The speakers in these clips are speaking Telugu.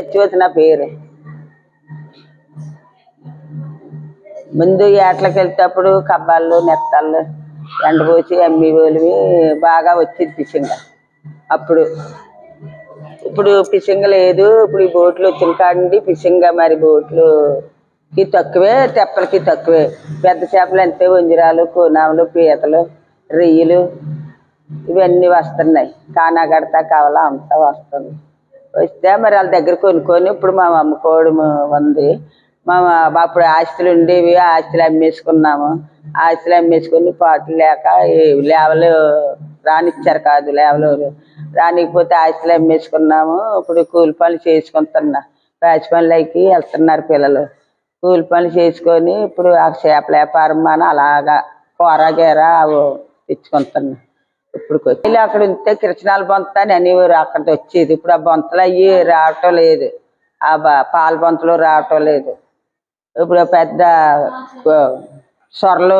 సత్యవతి నా పేరు. ముందు ఏట్లకి వెళ్తేప్పుడు కబ్బాళ్ళు నెత్తాళ్ళు ఎండపోసి అమ్మేవాళ్ళవి బాగా వచ్చింది ఫిషింగ్ అప్పుడు. ఇప్పుడు ఫిషింగ్ లేదు. ఇప్పుడు ఈ బోట్లు వచ్చిన కాడండి ఫిషింగ్. మరి బోట్లుకి తక్కువే, తెప్పలకి తక్కువే. పెద్ద చేపలు అంతే, వంజరాలు, కోనాములు, పీతలు, రొయ్యలు ఇవన్నీ వస్తున్నాయి. కానాగడతా కవల అంతా వస్తుంది. వస్తే మరి వాళ్ళ దగ్గర కొనుక్కొని ఇప్పుడు మా అమ్ముకోవడం ఉంది. అప్పుడు ఆస్తులు ఉండేవి, ఆస్తులు అమ్మేసుకున్నాము. ఆస్తులు అమ్మేసుకొని పాటలు లేక లేవలు రానిచ్చారు కాదు, లేవలు రానికపోతే ఆస్తులు అమ్మేసుకున్నాము. ఇప్పుడు కూలి పనులు చేసుకుంటున్నా. ప్యాచ్ పనులకి వెళ్తున్నారు పిల్లలు. కూలి పనులు చేసుకొని ఇప్పుడు ఆ చేపల వ్యాపారం అని అలాగా కూరగీర అవి తెచ్చుకుంటున్నా. ఇప్పుడు కొద్దిగా అక్కడ ఉంటే కిరచనాల బొంత అని అనేవారు, అక్కడికి వచ్చేది. ఇప్పుడు ఆ బొంతలు అయ్యి రావటం లేదు, ఆ పాల బొంతలు రావటం లేదు. ఇప్పుడు పెద్ద సొరలు,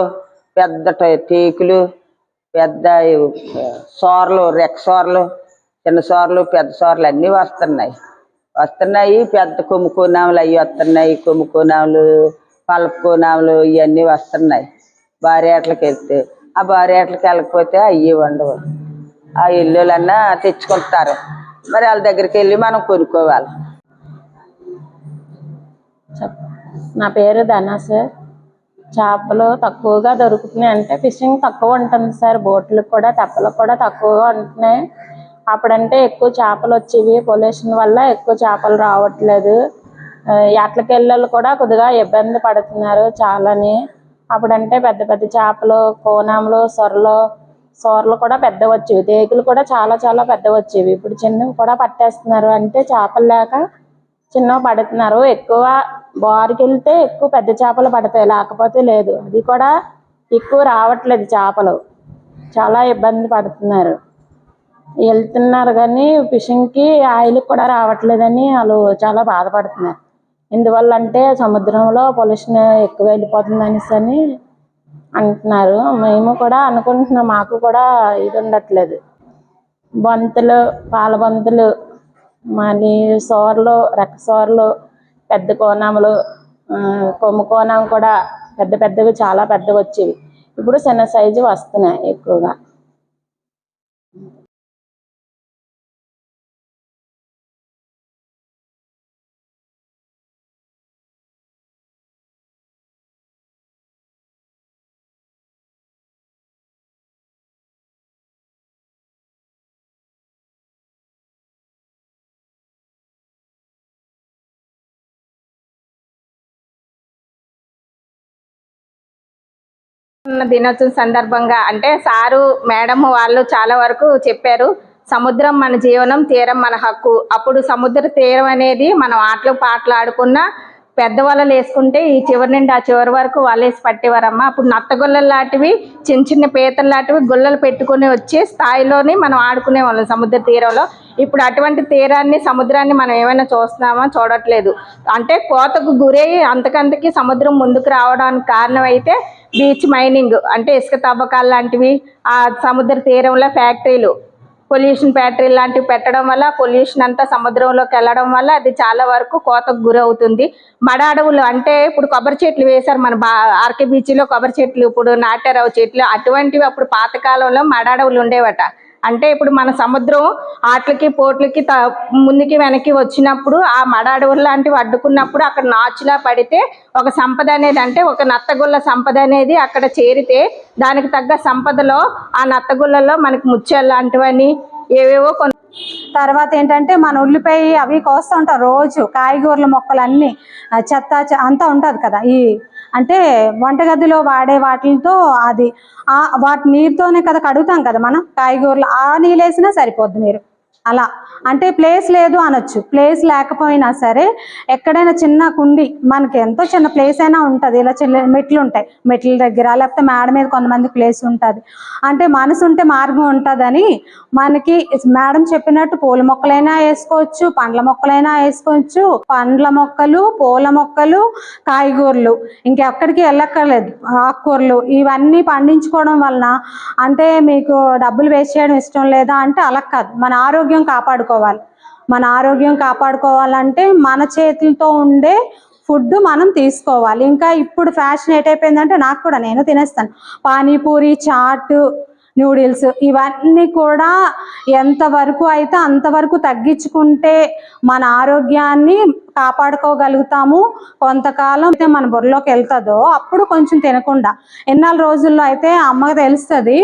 పెద్ద టేకులు, పెద్ద సోరలు, రెక్క సోరలు, చిన్న సోరలు, పెద్ద సోరలు అన్నీ వస్తున్నాయి. పెద్ద కొమ్ము కోనాములు అవి వస్తున్నాయి. కొమ్ము కోనాములు, పలప కోనాములు ఇవన్నీ వస్తున్నాయి. భార్యాట్లకి వెళ్తే ఆ భార్యాట్లకి వెళ్ళకపోతే అవి ఉండవు. ఆ ఇల్లులన్నా తెచ్చుకుంటారు. మరి వాళ్ళ దగ్గరికి వెళ్ళి మనం కొనుక్కోవాలి. నా పేరు ధనా సార్. చేపలు తక్కువగా దొరుకుతున్నాయి అంటే ఫిషింగ్ తక్కువ ఉంటుంది సార్. బోట్లకు కూడా తెప్పలకు కూడా తక్కువగా ఉంటున్నాయి. అప్పుడంటే ఎక్కువ చేపలు వచ్చేవి. పొల్యూషన్ వల్ల ఎక్కువ చేపలు రావట్లేదు. ఎట్లకెళ్ళలు కూడా కొద్దిగా ఇబ్బంది పడుతున్నారు చాలాని. అప్పుడంటే పెద్ద పెద్ద చేపలు, కోనాములు, సొరలు కూడా పెద్ద వచ్చేవి. తేకులు కూడా చాలా చాలా పెద్ద వచ్చేవి. ఇప్పుడు చిన్నవి కూడా పట్టేస్తున్నారు. అంటే చేపలు లేక చిన్నవి పడుతున్నారు. ఎక్కువ బారుకి వెళ్తే ఎక్కువ పెద్ద చేపలు పడతాయి, లేకపోతే లేదు. అది కూడా ఎక్కువ రావట్లేదు చేపలు. చాలా ఇబ్బంది పడుతున్నారు. వెళ్తున్నారు కానీ ఫిషింగ్కి ఆయిల్ కూడా రావట్లేదని వాళ్ళు చాలా బాధపడుతున్నారు. ఎందువల్ల అంటే సముద్రంలో పొల్యూషన్ ఎక్కువ వెళ్ళిపోతుంది అనేసి అంటున్నారు. మేము కూడా అనుకుంటున్నాం, మాకు కూడా ఇది ఉండట్లేదు. బొంతలు, పాల బొంతలు, మళ్ళీ సోరలు, రెక్క సోరలు, పెద్ద కోనాములు, కొమ్ము కోనం కూడా పెద్ద పెద్దవి, చాలా పెద్దవి వచ్చేవి. ఇప్పుడు చిన్న సైజు వస్తున్నాయి ఎక్కువగా. దినోత్సవం సందర్భంగా అంటే సారు మేడం వాళ్ళు చాలా వరకు చెప్పారు. సముద్రం మన జీవనం, తీరం మన హక్కు. అప్పుడు సముద్ర తీరం అనేది మనం ఆటలు పాటలు ఆడుకున్న పెద్ద వలలు వేసుకుంటే ఈ చివరి నుండి ఆ చివరి వరకు వలేసి పట్టేవారమ్మా. అప్పుడు నత్తగుల్లలు లాంటివి, చిన్న చిన్న పీతలు లాంటివి గుల్లలు పెట్టుకుని వచ్చే స్థాయిలోని మనం ఆడుకునే వాళ్ళం సముద్ర తీరంలో. ఇప్పుడు అటువంటి తీరాన్ని, సముద్రాన్ని మనం ఏమైనా చూస్తున్నామా? చూడట్లేదు. అంటే కోతకు గురయ్యి అంతకంతకి సముద్రం ముందుకు రావడానికి కారణం అయితే బీచ్ మైనింగ్, అంటే ఇసుక తవ్వకాలు లాంటివి, ఆ సముద్ర తీరంలో ఫ్యాక్టరీలు, పొల్యూషన్ ఫ్యాక్టరీలు లాంటివి పెట్టడం వల్ల పొల్యూషన్ అంతా సముద్రంలోకి వెళ్ళడం వల్ల అది చాలా వరకు కోతకు గురవుతుంది. మడ అడవులు అంటే ఇప్పుడు కొబ్బరి చెట్లు వేశారు మన ఆర్కే బీచ్లో. కొబ్బరి చెట్లు ఇప్పుడు నాటారావు చెట్లు, అటువంటివి అప్పుడు పాతకాలంలో మడ అడవులు ఉండేవట. అంటే ఇప్పుడు మన సముద్రం ఆటలకి పోట్లకి ముందుకి వెనక్కి వచ్చినప్పుడు ఆ మడ అడవులు లాంటివి అడ్డుకున్నప్పుడు అక్కడ నాచులా పడితే ఒక సంపద అనేది, అంటే ఒక నత్తగుల్ల సంపద అనేది అక్కడ చేరితే దానికి తగ్గ సంపదలో ఆ నత్తగుల్లలో మనకి ముత్యాలు లాంటివని ఏవేవో తర్వాత ఏంటంటే మన ఉల్లిపాయ అవి కోస్తూ ఉంటాం రోజు. కాయగూరల మొక్కలన్నీ చెత్త అంతా ఉంటుంది కదా. ఈ అంటే వంటగదిలో వాడే వాటితో అది వాటి నీరుతోనే కదా కడుగుతాం కదా మనం కాయగూరలు. ఆ నీళ్ళు వేసినా సరిపోద్ది. మీరు అలా అంటే ప్లేస్ లేదు అనొచ్చు. ప్లేస్ లేకపోయినా సరే ఎక్కడైనా చిన్న కుండి, మనకి ఎంతో చిన్న ప్లేస్ అయినా ఉంటుంది. ఇలా చిన్న మెట్లు ఉంటాయి, మెట్ల దగ్గర లేకపోతే మేడ మీద కొంతమంది ప్లేస్ ఉంటుంది. అంటే మనసు ఉంటే మార్గం ఉంటుందని మనకి మేడం చెప్పినట్టు పూల మొక్కలైనా వేసుకోవచ్చు, పండ్ల మొక్కలైనా వేసుకోవచ్చు. పండ్ల మొక్కలు, పూల మొక్కలు, కాయగూరలు, ఇంకెక్కడికి వెళ్ళక్కర్లేదు. ఆకుకూరలు ఇవన్నీ పండించుకోవడం వలన అంటే మీకు డబ్బులు వేస్ట్ చేయడం ఇష్టం లేదా అంటే అలా కాదు, మన ఆరోగ్యం కాపాడుకోవాలి. మన ఆరోగ్యం కాపాడుకోవాలంటే మన చేతులతో ఉండే ఫుడ్ మనం తీసుకోవాలి. ఇంకా ఇప్పుడు ఫ్యాషన్ ఏటైపోయిందంటే, నాకు కూడా, నేను తినేస్తాను పానీపూరి, చాట్, నూడిల్స్, ఇవన్నీ కూడా ఎంతవరకు అయితే అంతవరకు తగ్గించుకుంటే మన ఆరోగ్యాన్ని కాపాడుకోగలుగుతాము. కొంతకాలం అయితే మన బుర్రలోకి వెళ్తుందో అప్పుడు కొంచెం తినకుండా, ఎన్నాళ్ళ రోజుల్లో అయితే అమ్మకి తెలుస్తుంది.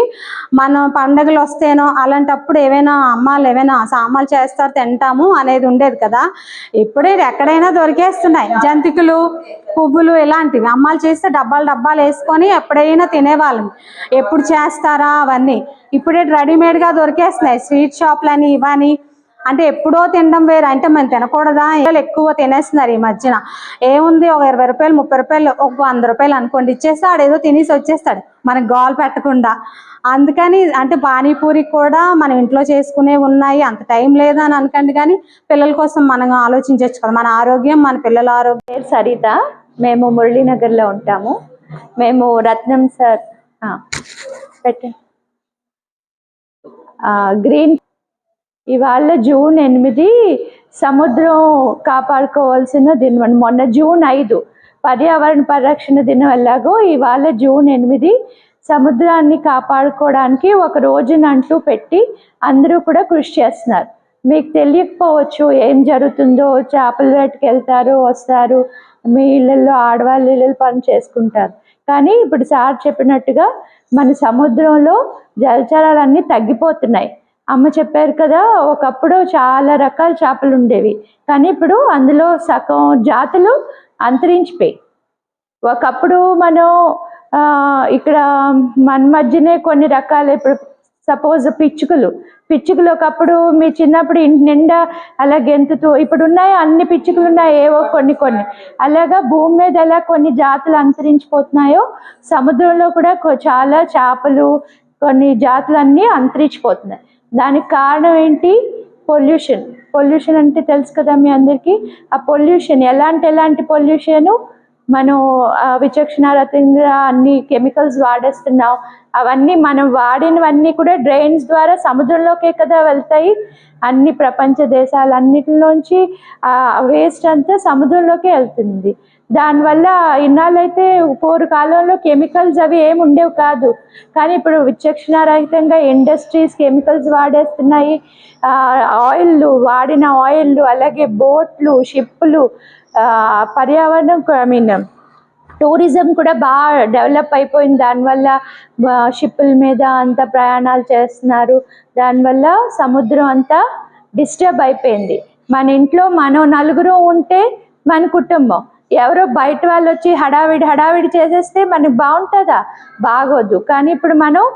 మనం పండుగలు వస్తేనో అలాంటప్పుడు ఏవైనా అమ్మాలు ఏవైనా సామాన్లు చేస్తారు తింటాము అనేది ఉండేది కదా. ఇప్పుడే ఎక్కడైనా దొరికేస్తున్నాయి జంతికలు, పువ్వులు, ఇలాంటివి అమ్మాలు చేస్తే డబ్బాలు డబ్బాలు వేసుకొని ఎప్పుడైనా తినేవాళ్ళం. ఎప్పుడు చేస్తారా అవన్నీ ఇప్పుడే రెడీమేడ్గా దొరికేస్తున్నాయి. స్వీట్ షాప్లని ఇవని, అంటే ఎప్పుడో తినడం వేరు, అంటే మనం తినకూడదా, ఎక్కువ తినేస్తున్నారు ఈ మధ్యన. ఏముంది, ఒక 20 రూపాయలు, 30 రూపాయలు, ఒక 100 రూపాయలు అనుకోండి ఇచ్చేస్తే ఆడేదో తినేసి వచ్చేస్తాడు, మనకు గోల్ పెట్టకుండా. అందుకని అంటే పానీపూరి కూడా మనం ఇంట్లో చేసుకునే ఉన్నాయి, అంత టైం లేదని అనకండి, కానీ పిల్లల కోసం మనం ఆలోచించవచ్చు కదా, మన ఆరోగ్యం, మన పిల్లల ఆరోగ్యం. పేరు సరిత, మేము మురళీనగర్లో ఉంటాము. మేము రత్నం సార్ పెట్టండి గ్రీన్. ఇవాళ జూన్ 8 సముద్రం కాపాడుకోవాల్సిన దినం. మొన్న జూన్ 5 పర్యావరణ పరిరక్షణ దినం. ఎలాగో ఇవాళ జూన్ 8 సముద్రాన్ని కాపాడుకోవడానికి ఒక రోజునంటూ పెట్టి అందరూ కూడా కృషి చేస్తున్నారు. మీకు తెలియకపోవచ్చు ఏం జరుగుతుందో. చేపల వేటకి వెళ్తారు, వస్తారు, మీ ఇళ్ళల్లో ఆడవాళ్ళు ఇళ్ళలు పని చేసుకుంటారు. కానీ ఇప్పుడు సార్ చెప్పినట్టుగా మన సముద్రంలో జలచరాలన్నీ తగ్గిపోతున్నాయి. అమ్మ చెప్పారు కదా, ఒకప్పుడు చాలా రకాల చేపలు ఉండేవి, కానీ ఇప్పుడు అందులో సగం జాతులు అంతరించిపోయి. ఒకప్పుడు మనం ఇక్కడ మన మధ్యనే కొన్ని రకాల, ఇప్పుడు సపోజ్ పిచ్చుకలు ఒకప్పుడు మీ చిన్నప్పుడు ఇంటి నిండా అలా గెంతుతూ, ఇప్పుడు ఉన్నాయి అన్ని పిచ్చుకలు ఉన్నాయి, ఏవో కొన్ని. అలాగా భూమి మీద ఎలా కొన్ని జాతులు అంతరించిపోతున్నాయో, సముద్రంలో కూడా చాలా చేపలు, కొన్ని జాతులన్నీ అంతరించిపోతున్నాయి. దానికి కారణం ఏంటి? పొల్యూషన్ అంటే తెలుసు కదా మీ అందరికీ. ఆ పొల్యూషన్ ఎలాంటి పొల్యూషను, మనం విచక్షణారహితంగా అన్ని కెమికల్స్ వాడేస్తున్నాం. అవన్నీ మనం వాడినవన్నీ కూడా డ్రైన్స్ ద్వారా సముద్రంలోకే కదా వెళ్తాయి. అన్ని ప్రపంచ దేశాలన్నిటిలోంచి ఆ వేస్ట్ అంతా సముద్రంలోకే వెళ్తుంది. దానివల్ల ఇన్నాళ్ళైతే పూర్వకాలంలో కెమికల్స్ అవి ఏమి ఉండేవి కాదు, కానీ ఇప్పుడు విచక్షణారహితంగా ఇండస్ట్రీస్ కెమికల్స్ వాడేస్తున్నాయి. వాడిన ఆయిల్, అలాగే బోట్లు, షిప్పులు, పర్యావరణం టూరిజం కూడా బాగా డెవలప్ అయిపోయింది. దానివల్ల షిప్పుల మీద అంతా ప్రయాణాలు చేస్తున్నారు. దానివల్ల సముద్రం అంతా డిస్టర్బ్ అయిపోయింది. మన ఇంట్లో మనం నలుగురు ఉంటే మన కుటుంబం, ఎవరో బయట వాళ్ళు వచ్చి హడావిడి చేసేస్తే మనకు బాగుంటుందా? బాగోదు. కానీ ఇప్పుడు మనం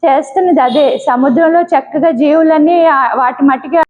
చేస్తున్నది అదే. సముద్రంలో చక్కగా జీవులన్నీ వాటి మట్టిగా